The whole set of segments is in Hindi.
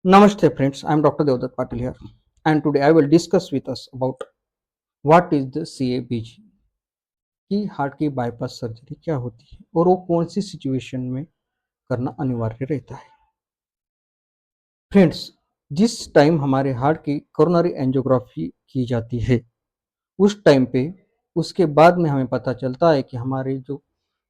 Namaste friends, I am Dr. Devdutt Patil here, and today I will discuss with us about what is the CABG कि हार्ट की बाईपास सर्जरी क्या होती है और वो कौन सी सिचुएशन में करना अनिवार्य रहता है। फ्रेंड्स, जिस टाइम हमारे हार्ट की कोरोनरी एंजियोग्राफी की जाती है उस टाइम पे उसके बाद में हमें पता चलता है कि हमारे जो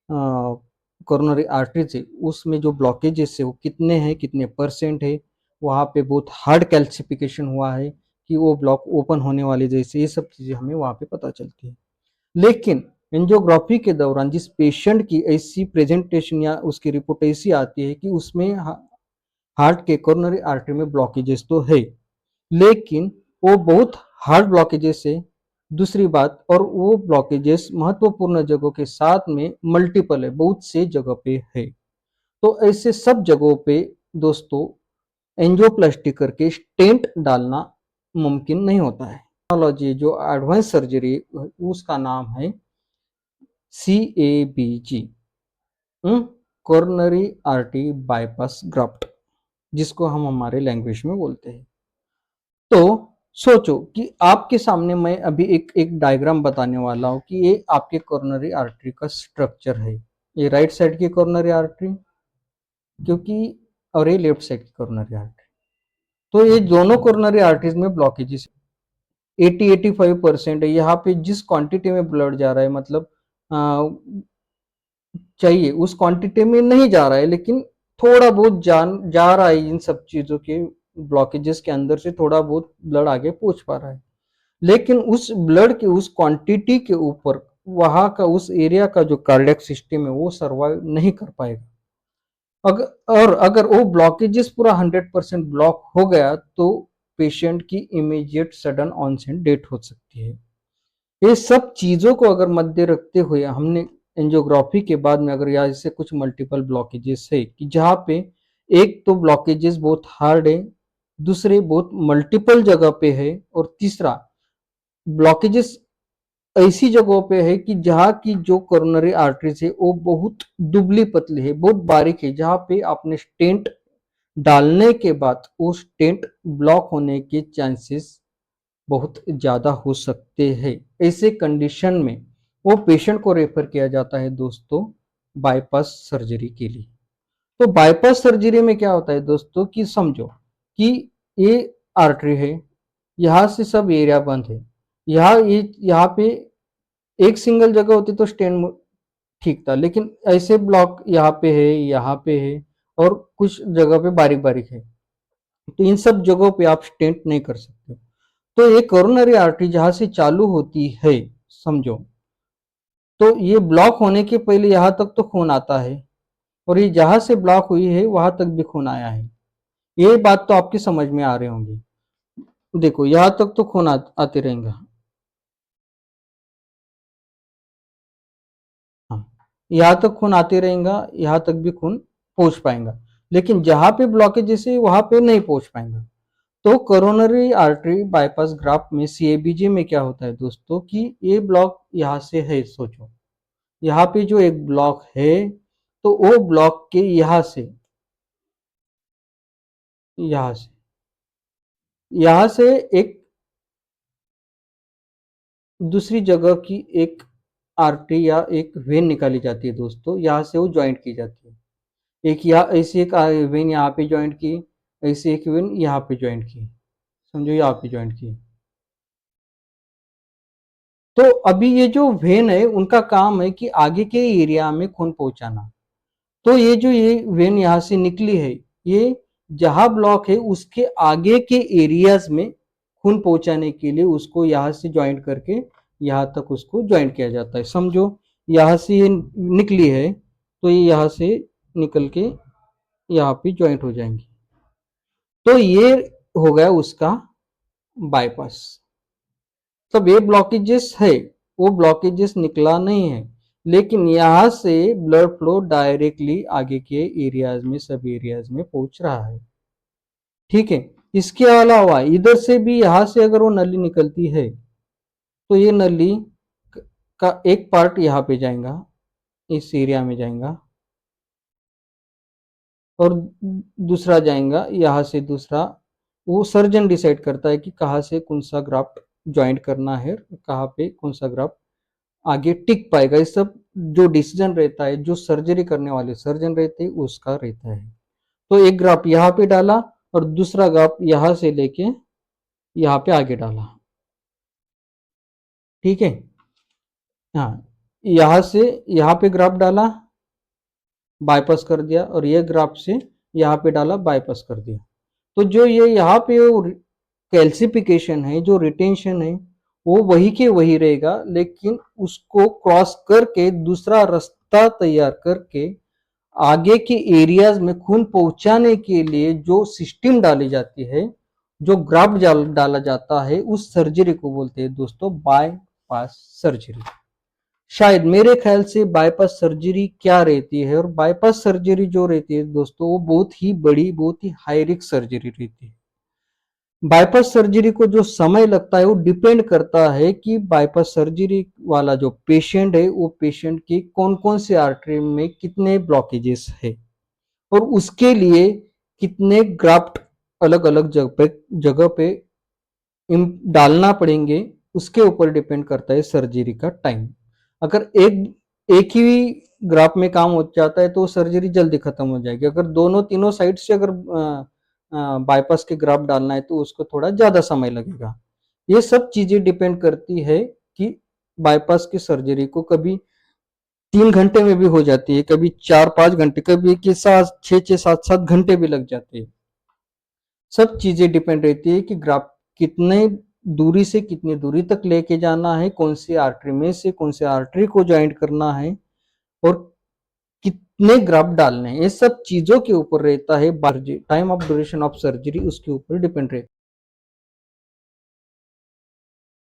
कोरोनरी आर्टरीज है उसमें जो ब्लॉकेजेस है वो कितने हैं, कितने परसेंट है, वहाँ पे बहुत हार्ड कैल्सिफिकेशन हुआ है कि वो ब्लॉक ओपन होने वाले जैसे ये सब चीज़ें हमें वहाँ पे पता चलती है। लेकिन एंजियोग्राफी के दौरान जिस पेशेंट की ऐसी प्रेजेंटेशन या उसकी रिपोर्ट ऐसी आती है कि उसमें हार्ट के कोरोनरी आर्टरी में ब्लॉकेजेस तो है, लेकिन वो बहुत हार्ड ब्लॉकेजेस है। दूसरी बात, और वो ब्लॉकेजेस महत्वपूर्ण जगहों के साथ में मल्टीपल है, बहुत से जगह पे है। तो ऐसे सब जगहों पे दोस्तों एंजियोप्लास्टी करके स्टेंट डालना मुमकिन नहीं होता है। टेक्नोलॉजी जो एडवांस सर्जरी उसका नाम है CABG, coronary artery bypass graft, जिसको हम हमारे लैंग्वेज में बोलते हैं। तो सोचो कि आपके सामने मैं अभी एक एक डायग्राम बताने वाला हूँ कि ये आपके कोरोनरी आर्टरी का स्ट्रक्चर है। ये राइट साइड की कोरोनरी आर्टरी, क्योंकि और ये लेफ्ट साइड की कोरोनरी आर्टरी। तो ये दोनों कोरोनरी आर्टरीज में ब्लॉकेजेस 80-85% है। यहाँ पे जिस क्वांटिटी में ब्लड जा रहा है, मतलब चाहिए उस क्वांटिटी में नहीं जा रहा है, लेकिन थोड़ा बहुत जान जा रहा है। इन सब चीजों के ब्लॉकेजेस के अंदर से थोड़ा बहुत ब्लड आगे पहुंच पा रहा है, लेकिन उस ब्लड के उस क्वांटिटी के ऊपर वहां का उस एरिया का जो कार्डियक सिस्टम है वो सर्वाइव नहीं कर पाएगा। और अगर वो ब्लॉकेजेस पूरा 100% ब्लॉक हो गया तो पेशेंट की इमीडिएट सडन ऑनसेट डेथ हो सकती है। ये सब चीजों को अगर मध्य रखते हुए हमने एंजियोग्राफी के बाद में अगर यहाँ से कुछ मल्टीपल ब्लॉकेजेस है कि जहाँ पे एक तो ब्लॉकेजेस बहुत हार्ड है, दूसरे बहुत मल्टीपल जगह पे है, और तीसरा ब्लॉकेजेस ऐसी जगहों पे है कि जहाँ की जो कोरोनरी आर्टरीज है वो बहुत दुबली पतली है, बहुत बारीक है, जहाँ पे आपने स्टेंट डालने के बाद वो स्टेंट ब्लॉक होने के चांसेस बहुत ज़्यादा हो सकते हैं। ऐसे कंडीशन में वो पेशेंट को रेफर किया जाता है दोस्तों बाईपास सर्जरी के लिए। तो बाईपास सर्जरी में क्या होता है दोस्तों कि समझो कि ये आर्टरी है, यहाँ से सब एरिया बंद है। यहाँ पे एक सिंगल जगह होती तो स्टेंट ठीक था, लेकिन ऐसे ब्लॉक यहाँ पे है, यहाँ पे है, और कुछ जगह पे बारीक बारीक है। तो इन सब जगहों पे आप स्टेंट नहीं कर सकते। तो ये कोरोनरी आर्टरी जहां से चालू होती है, समझो, तो ये ब्लॉक होने के पहले यहाँ तक तो खून आता है, और ये जहां से ब्लॉक हुई है वहां तक भी खून आया है। ये बात तो आपकी समझ में आ रही होंगी। देखो यहाँ तक तो खून आते रहेंगे। हाँ, यहाँ तक खून आते रहेगा, यहाँ तक भी खून पहुंच पाएगा, लेकिन जहां पे ब्लॉकेज जैसे वहां पे नहीं पहुंच पाएगा। तो कोरोनरी आर्टरी बाईपास ग्राफ्ट में CABG में क्या होता है दोस्तों कि ये ब्लॉक यहाँ से है, सोचो यहाँ पे जो एक ब्लॉक है, तो वो ब्लॉक के यहाँ से यहाँ से एक दूसरी जगह की एक आर्टरी या एक वेन निकाली जाती है दोस्तों, यहाँ से वो ज्वाइंट की जाती है। एक यहाँ ऐसी एक वेन यहाँ पे ज्वाइंट की, ऐसी एक वेन यहाँ पे ज्वाइंट की, समझो यहाँ पे ज्वाइंट की। तो अभी ये जो वेन है उनका काम है कि आगे के एरिया में खून पहुंचाना। तो ये वेन यहाँ से निकली है, ये जहां ब्लॉक है उसके आगे के एरियाज में खून पहुंचाने के लिए उसको यहाँ से ज्वाइंट करके यहाँ तक उसको ज्वाइंट किया जाता है। समझो यहाँ से ये निकली है, तो ये यहाँ से निकल के यहाँ पे ज्वाइंट हो जाएंगी। तो ये हो गया उसका बाईपास। तब ये ब्लॉकेजेस है, वो ब्लॉकेजेस निकला नहीं है, लेकिन यहाँ से ब्लड फ्लो डायरेक्टली आगे के एरियाज में, सब एरियाज में पहुंच रहा है। ठीक है, इसके अलावा इधर से भी यहाँ से अगर वो नली निकलती है तो ये नली का एक पार्ट यहाँ पे जाएगा, इस एरिया में जाएगा, और दूसरा जाएगा यहाँ से दूसरा, वो सर्जन डिसाइड करता है कि कहाँ से कौन सा ग्राफ्ट ज्वाइंट करना है, कहाँ पे कौन सा ग्राफ्ट आगे टिक पाएगा। ये सब जो डिसीजन रहता है, जो सर्जरी करने वाले सर्जन रहते हैं उसका रहता है। तो एक ग्राफ यहाँ पे डाला और दूसरा ग्राफ यहाँ से लेके यहाँ पे आगे डाला, ठीक है। हाँ, यहाँ से यहाँ पे ग्राफ डाला, बाईपास कर दिया, और ये ग्राफ से यहाँ पे डाला, बाईपास कर दिया। तो जो ये यहाँ पे कैल्सिफिकेशन है, जो रिटेंशन है, वो वही के वही रहेगा, लेकिन उसको क्रॉस करके दूसरा रास्ता तैयार करके आगे के एरियाज में खून पहुंचाने के लिए जो सिस्टम डाली जाती है, जो ग्राफ्ट डाला जाता है, उस सर्जरी को बोलते हैं दोस्तों बाईपास सर्जरी। शायद मेरे ख्याल से बाईपास सर्जरी क्या रहती है, और बाईपास सर्जरी जो रहती है दोस्तों, वो बहुत ही बड़ी, बहुत ही हाई रिस्क सर्जरी रहती है। बाईपास सर्जरी को जो समय लगता है वो डिपेंड करता है कि बाईपास सर्जरी वाला जो पेशेंट है, वो पेशेंट की कौन कौन से आर्टरी में कितने ब्लॉकेजेस है, और उसके लिए कितने ग्राफ्ट अलग अलग जगह पे डालना पड़ेंगे, उसके ऊपर डिपेंड करता है सर्जरी का टाइम। अगर एक ही ग्राफ में काम हो जाता है तो सर्जरी जल्दी खत्म हो जाएगी। अगर दोनों तीनों साइड से अगर बाईपास के ग्राफ डालना है तो उसको थोड़ा ज्यादा समय लगेगा। ये सब चीजें डिपेंड करती है कि बाईपास की सर्जरी को कभी 3 घंटे में भी हो जाती है, कभी 4-5 घंटे, कभी के साथ 6-7 भी लग जाते हैं। सब चीजें डिपेंड रहती है कि ग्राफ कितने दूरी से कितनी दूरी तक लेके जाना है, कौन सी आर्टरी में से कौन से आर्टरी को ज्वाइंट करना है, और कितने ग्राफ डालने हैं। ये सब चीजों के ऊपर रहता है, time of duration of surgery उसके ऊपर डिपेंड रहता है।